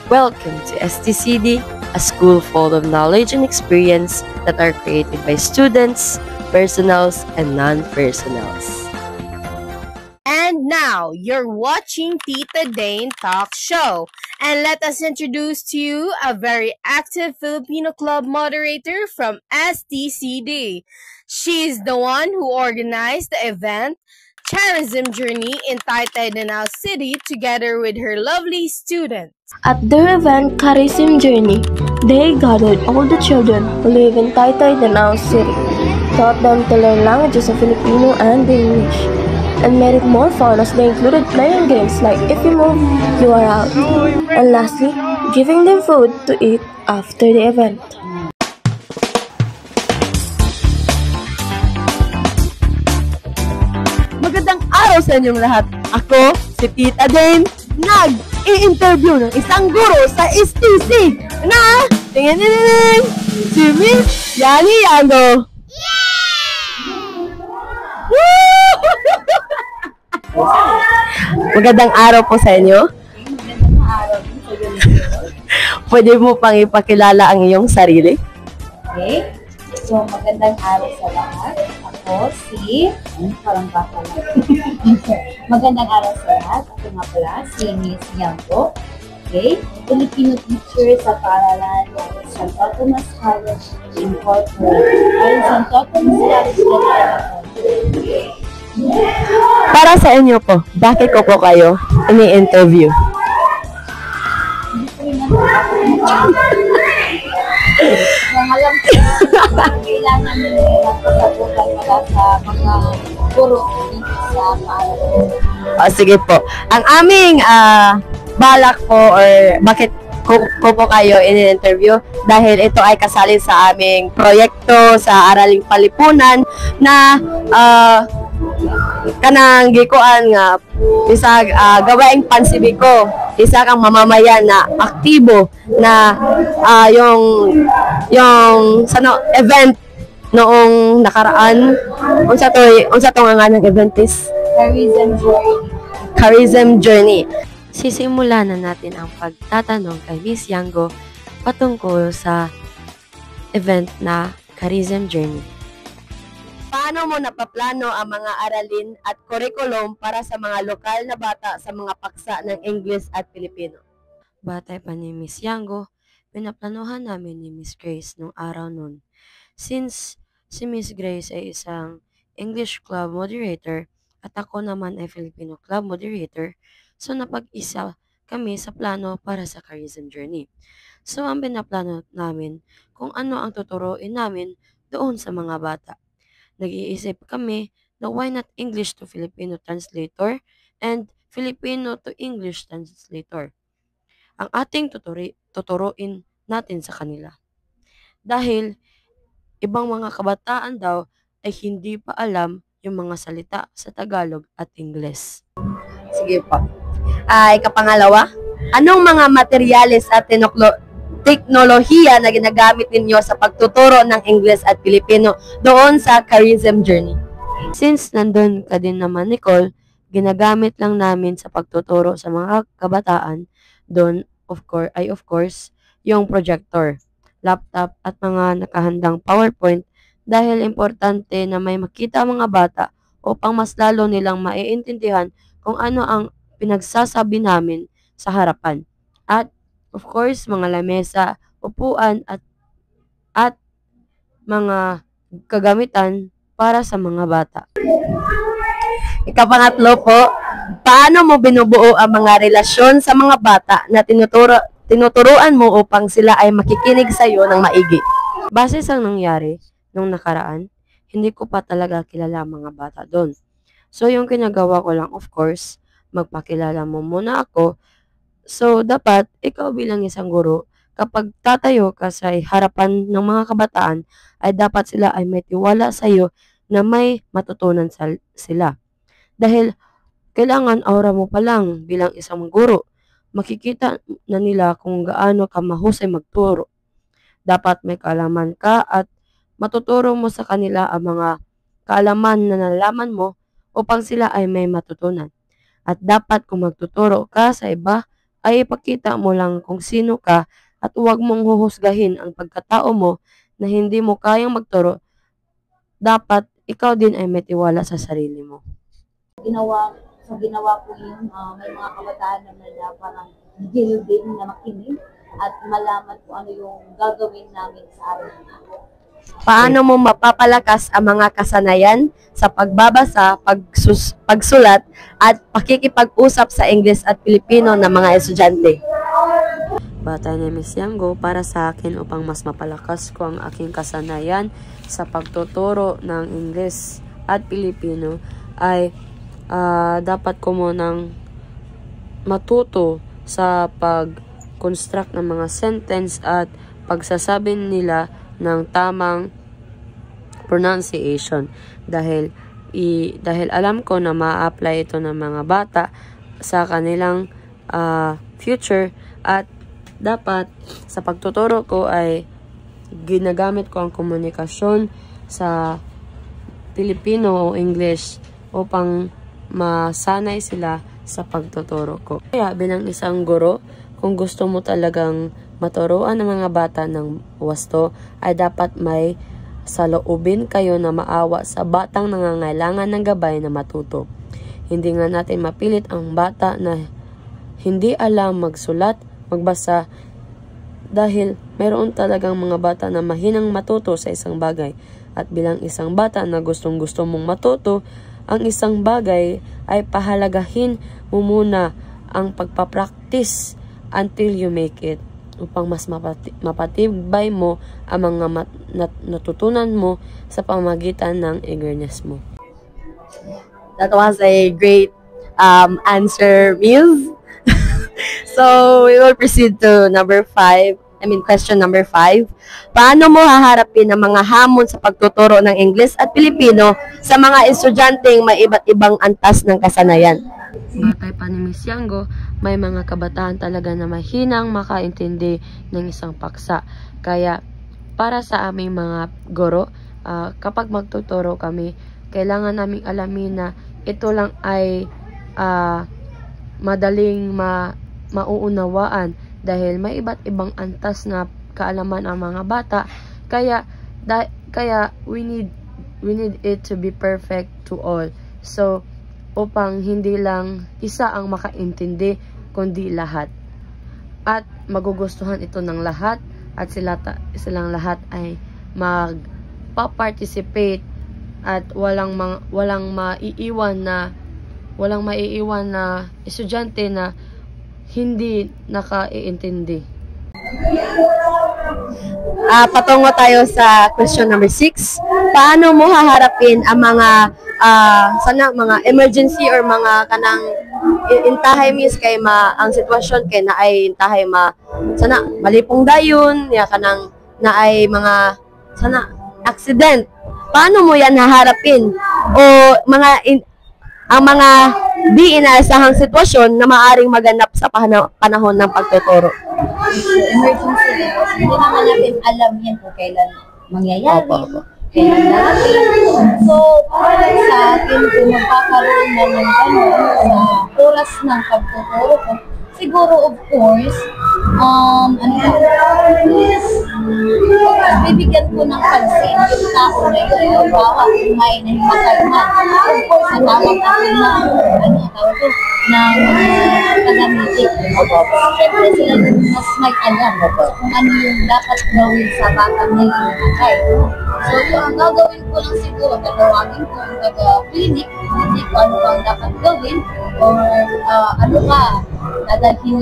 Welcome to STCD, a school full of knowledge and experience that are created by students, personals, and non-personals. And now, you're watching Tita Dane Talk Show. And let us introduce to you a very active Filipino club moderator from STCD. She is the one who organized the event Charism Journey in Taytay Danao City together with her lovely students. At their event, Charism Journey, they gathered all the children who live in Taytay Danao City, taught them to learn languages of Filipino and English, and made it more fun as they included playing games like If You Move, You Are Out, and lastly, giving them food to eat after the event. Magandang araw sa inyong lahat. Ako, si Tita Dane, nag-i-interview ng isang guro sa STC na tingin si Miss Yani Yango. Magandang araw po sa inyo. Magandang araw din sa iyo. Pwede mo pang ipakilala ang iyong sarili? Okay? So, magandang araw sa lahat. Ako si... parang bata lang. Magandang araw sa lahat. Ako nga pala si Miss Yango. Okay? Filipino teacher sa paaralan ng Santo Tomas College Incorporated. Ay, Santo Tomas College. Para sa inyo po, bakit ko po kayo ini-interview? Hindi ko rin ang alam ko na kailangan nila ng kasagutan mula sa mga guro dito sa paaralan. Sige po. Ang aming balak po or bakit ko po kayo in-interview dahil ito ay kasali sa aming proyekto sa Araling Palipunan na kanang gikuan nga isa gawaing pansibiko, isa kang mamamayan na aktibo na yung event noong nakaraan unsa to nga ng event is Charism Journey. Sisimulan na natin ang pagtatanong kay Miss Yango patungkol sa event na Charism Journey. Paano mo napaplano ang mga aralin at curriculum para sa mga lokal na bata sa mga paksa ng English at Filipino? Batay pa ni Miss Yango, pinaplanuhan namin ni Miss Grace nung araw nun. Since si Miss Grace ay isang English club moderator at ako naman ay Filipino club moderator, so napag-isa kami sa plano para sa Charism Journey. So ang pinaplano namin kung ano ang tuturuin namin doon sa mga bata. Nag-iisip kami na why not English to Filipino translator and Filipino to English translator ang ating tuturuin natin sa kanila. Dahil ibang mga kabataan daw ay hindi pa alam yung mga salita sa Tagalog at Ingles. Sige po. Kapangalawa, anong mga materyales at teknolohiya na ginagamit ninyo sa pagtuturo ng English at Filipino doon sa Charism Journey? Since nandun ka din naman, Nicole, ginagamit lang namin sa pagtuturo sa mga kabataan doon, of course, yung projector, laptop at mga nakahandang PowerPoint dahil importante na may makita ang mga bata upang mas lalo nilang maiintindihan kung ano ang pinagsasabi namin sa harapan. At of course, mga lamesa, upuan at mga kagamitan para sa mga bata. Ikapangatlo po, paano mo binubuo ang mga relasyon sa mga bata na tinuturuan mo upang sila ay makikinig sa iyo ng maigi? Base sa nangyari nung nakaraan, hindi ko pa talaga kilala ang mga bata doon. So yung kinagawa ko lang, of course, magpakilala mo muna ako. So, dapat, ikaw bilang isang guro, kapag tatayo ka sa harapan ng mga kabataan, ay dapat sila ay may tiwala sa iyo na may matutunan sila. Dahil, kailangan aura mo pa lang bilang isang guro. Makikita na nila kung gaano ka mahusay magturo. Dapat may kaalaman ka at matuturo mo sa kanila ang mga kaalaman na nalaman mo upang sila ay may matutunan. At dapat kung magtuturo ka sa iba, ay ipakita mo lang kung sino ka at huwag mong huhusgahin ang pagkatao mo na hindi mo kayang magturo. Dapat ikaw din ay may tiwala sa sarili mo. Ginawa ko yun, may mga kabataan naman na parang gigil din na makinig at malaman kung ano yung gagawin namin sa araw na ito. Paano mo mapapalakas ang mga kasanayan sa pagbabasa, pagsulat, at pakikipag-usap sa Ingles at Pilipino ng mga estudyante? Bata ni Miss Yanggo, para sa akin upang mas mapalakas ko ang aking kasanayan sa pagtuturo ng Ingles at Pilipino ay dapat ko munang matuto sa pag-construct ng mga sentence at pagsasabi nila ng tamang pronunciation dahil alam ko na ma-apply ito ng mga bata sa kanilang future at dapat sa pagtuturo ko ay ginagamit ko ang komunikasyon sa Pilipino o English upang masanay sila sa pagtuturo ko. Kaya bilang isang guro, kung gusto mo talagang maturuan ng mga bata ng wasto, ay dapat may saloobin kayo na maawa sa batang nangangailangan ng gabay na matuto. Hindi nga natin mapilit ang bata na hindi alam magsulat, magbasa, dahil mayroon talagang mga bata na mahinang matuto sa isang bagay. At bilang isang bata na gustong-gusto mong matuto, ang isang bagay ay pahalagahin mo muna ang pagpapractice until you make it, upang mas mapatibay mo ang mga natutunan mo sa pamamagitan ng eagerness mo. That was a great answer, Mills. So, we will proceed to question number 5. Paano mo haharapin ang mga hamon sa pagtuturo ng Ingles at Pilipino sa mga estudyanteng may iba't ibang antas ng kasanayan? Batay pa ni Miss Yanggo, may mga kabataan talaga na mahinang makaintindi ng isang paksa. Kaya, para sa aming mga guro, kapag magtuturo kami, kailangan naming alamin na ito lang ay madaling mauunawaan dahil may iba't ibang antas na kaalaman ang mga bata. Kaya we need it to be perfect to all. So, upang hindi lang isa ang makaintindi, kundi lahat. At magugustuhan ito ng lahat at silang lahat ay magpa-participate at walang maiiwan na estudyante na hindi nakaiintindi. Patungo tayo sa question number 6. Paano mo haharapin ang mga mga emergency or mga kanang intahay mis kay ang sitwasyon kay na ay intahay malipong dayon ya kanang na ay mga accident. Paano mo yan haharapin o ang mga di inaasahang sitwasyon na maaring maganap sa panahon ng pagtuturo? Emergency laws, hindi naman natin alam yan kung kailan mangyayari, kailan darating. So, para sa akin, kung magkakaroon na ng sa oras ng pagtuturo ko, siguro of course, bibigyan ko ng pansin yung tao na yun, bawa kung may nahimatay man. Of course, natawag natin ng taga-meeting. Siyempre sila mas may alam kung ano yung dapat gawin sa batang na nahimatay. So, ang gagawin ko lang siguro, tatawagin ko yung taga-clinic, hindi ko ano bang dapat gawin, or dadalhin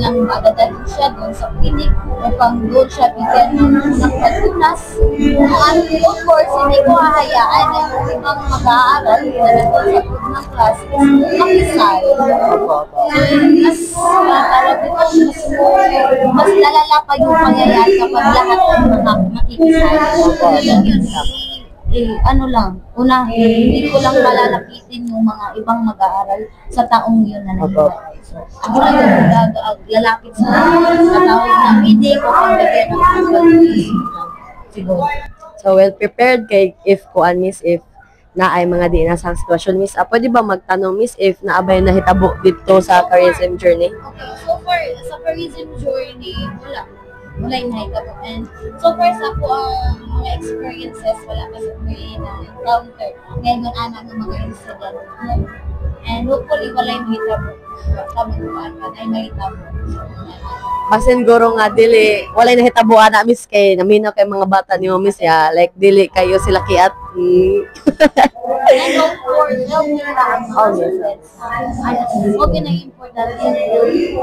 siya doon sa clinic upang doon siya bigyan ng pagtunas. Of course, hindi ko hahayaan na yung ibang mag-aaral na nandun sa group ng class makisal. Mas lalala pa yung pangyayari kapag lahat ng mga makikisal. Hindi ko lang malalapitin yung mga ibang mag-aaral sa taong yun na nangyayari. So, ako lang yung lalapit sa katawag ng meeting o pagbigyan ng siguro. So, well prepared kay if na ay mga di nasang sitwasyon, Miss. Pwede ba magtanong, Miss, if naabay na hitabo dito sa Charism Journey? Okay, so far, sa Charism Journey, wala. Wala yung nakita. And so far sa po ang mga experiences, wala pa sa may na-encounter. Ngayon yung anak ng mga incident. And hopefully, wala yung hitabo. Tama ko ba? Ay mahitabo. Basin guro nga dili walay nahitabuan na, Miss, kay naminaw kay mga bata ni Miss ya, like dili kayo sila kiat. And of course, healthy lang. Okay na important yun.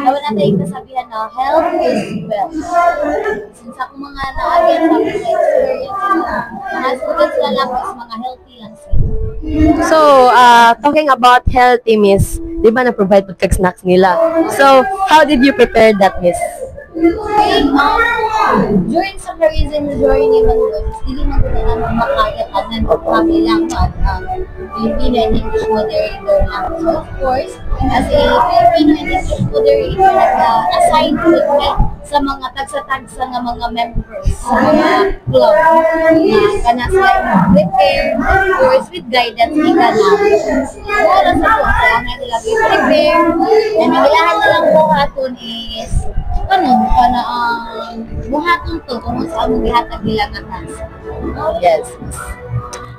Dawa natin yung kasabihan na health is wealth. Since ako mga na-again sa mga experience, mga students sila lang is mga healthy lang sila. So, talking about healthy, Miss, di ba na-provide po kag snacks nila? So, how did you prepare that, Miss? Okay, during sa Charism Journey man doon, hindi man doon na makayatanan o kailangan Filipino and English moderator lang. So, of course, as a Filipino and English moderator, nag-assign ko sa mga tagsa-tagsa ng mga members sa mga club na kana sila prepare, of course, with guidance ni Kanang. Wala sa po, sa nga nila prepare, and ang ilahan na lang buhaton is buhaton to kung sa among gihatag nila nga task. Yes.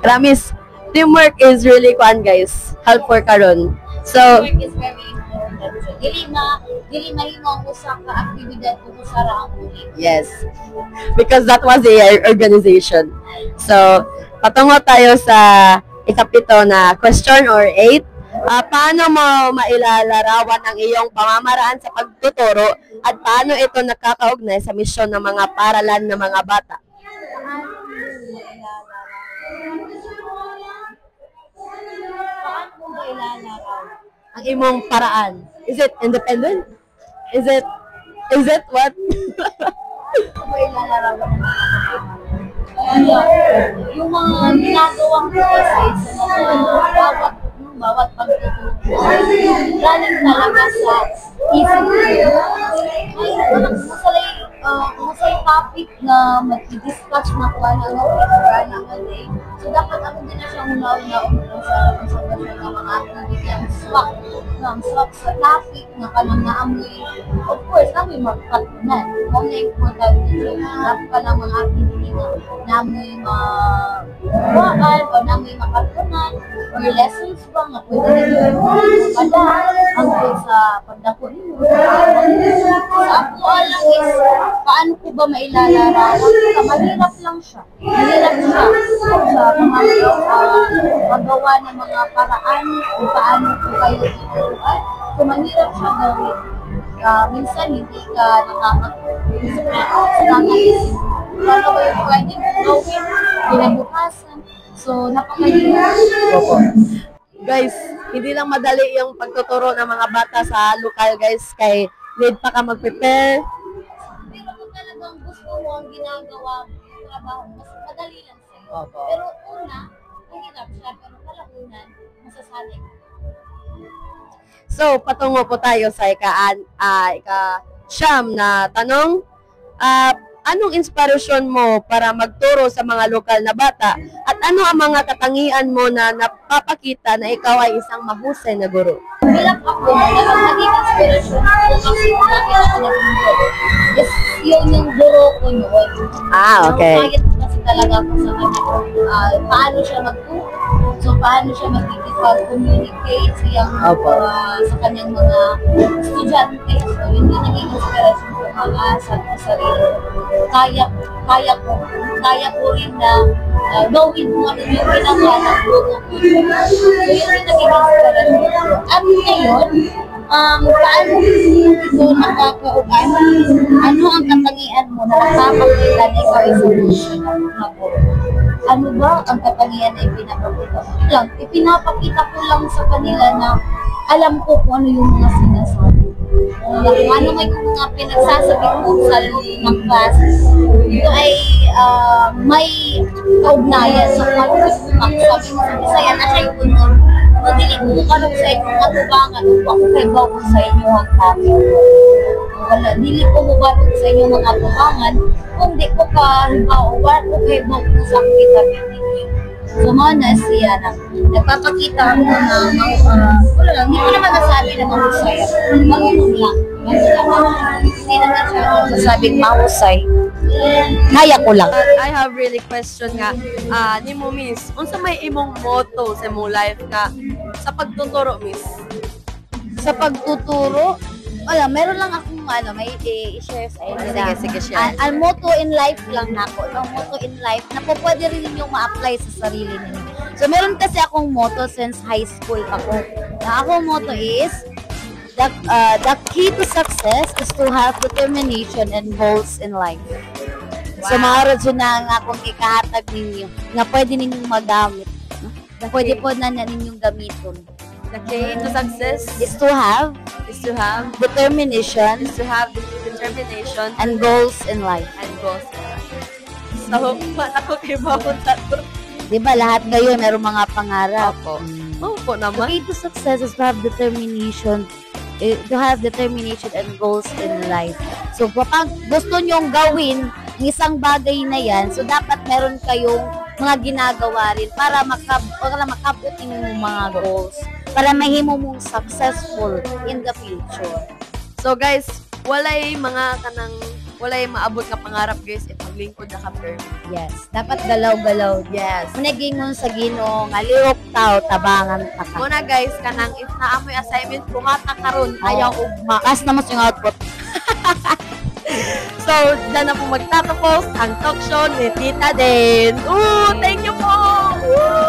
Ramis, teamwork is really guys. Help for karon. So, Teamwork is very important. Dili mahimo ang usa ka aktibidad kung usa ra ang muli. yes. Because that was the organization. So, patungo tayo sa ikapito na question or 8. Paano mo mailalarawan ang iyong pamamaraan sa pagtuturo at paano ito nakakaugnay sa misyon ng mga paralan ng mga bata? Paano mo ba ilalaraw? Ang imong paraan. Is it independent? Is it what? Paano mo ilalarawan ng mga bata? Yung mga ginagawang ko kasi sa mga bawat pagtuturo. Galing talaga sa isip ko. Kung sa topic na mag-discuss na kung ano ang day. So, dapat ako din na siya una-una sa konservasyon ng mga activity ang swak sa topic na kanang naamoy. Of course, naamoy magkatunan. Kung na-important din dapat ka ng mga activity na naamoy mawaan o naamoy makatunan or lessons ba nga pwede nito pala hanggang sa pagdako nito. Sa ako alam is paano ko ba mailalarawan? Mahirap lang siya. Mahirap siya sa magawa ng mga paraan kung paano ko kayo tuturuan. So, mahirap siya gawin. Minsan hindi ka nakakaisip ano ba yung pwede gawin kinabukasan. So, napakahirap. Guys, hindi lang madali yung pagtuturo ng mga bata sa lokal, guys, kay need pa ka mag-prepare. Pero kung talagang gusto mo ang ginagawa mo, yung trabaho, mas madali lang sa'yo. Opo. Pero una, mahirap siya. Pero kalaunan, masasanay ka. So, patungo po tayo sa ika-siyam na tanong. Anong inspirasyon mo para magturo sa mga lokal na bata? At ano ang mga katangian mo na napapakita na ikaw ay isang mahusay na guro? Bilang ako, naging inspirasyon ko kasi nakita ko naging guro. Is yun yung guro ko noon. Okay. Nakakit kasi talaga ako sa kanya. Paano siya magturo? So, paano siya mag-communicate sa kanyang mga estudyante. So, yun yung naging inspirasyon ko sa sarili. Kaya ko rin na gawin kung ano yung ginagawa ng guro ko. So, yun yung naging inspirasyon ko. At ngayon, paano ito nakakaugan? Ano ang katangian mo na nakapakita na ikaw isang na guro? Ano ba ang katangian na ipinapakita ko lang? Ipinapakita ko lang sa kanila na alam ko kung ano yung mga sinasabi. Kung ano may mga pinagsasabi ko sa loob ng class, ito ay may kaugnayan sa pag-sabi ko sa Bisaya na siya yung unod. Madili ko kanong sa inyong atubangan upang kaibaw ko sa inyo ang kami. Wala, dili ko mubarog sa inyong mga atubangan kung di ko ka hibaw, wala ko kaibaw ko sa kita-kita. So, mo na siya na nagpapakita ako na wala lang, hindi ko naman nasabi na mahusay ako. Marunong lang. Hindi naman siya ako nasabing mahusay. Kaya ko lang. I have really question nga, ni mo miss, unsa may imong motto sa imong life nga sa pagtuturo miss? Sa pagtuturo, wala, meron lang akong may i-share sa inyo. Sige, share. Ang motto in life lang nako. Ang motto in life na po pwede rin ninyong ma-apply sa sarili ninyo. So, meron kasi akong motto since high school ako. Na akong motto is, the key to success is to have determination and goals in life. So, maaarad yun na ang akong ikahatag ninyo na pwede ninyong magamit. No? Pwede po na ninyong gamitin. The key to success Is to have is to have determination determination and goals in life. and goals. So, ako kay bawat tato. Di ba lahat kayo meron mga pangarap? Opo. Opo The naman. key to success is to have determination and goals in life. So, kapag gusto nyong gawin ang isang bagay na yan, so dapat meron kayong mga ginagawa rin para makabot yung mga goals. Para mahimo mong successful in the future. So guys, walay maabot nga pangarap guys, ipaglingkod na ka firm. Yes. Dapat galaw-galaw. Yes. Munaging mo sa Ginoo nga liok tao tabangan ta ka. Muna guys, kanang if naamoy assignment bungata karon ayaw ugma. Makas na mo yung output. So, dyan na po magtatapos ang talk show ni Tita Den. Ooh, thank you po! Woo!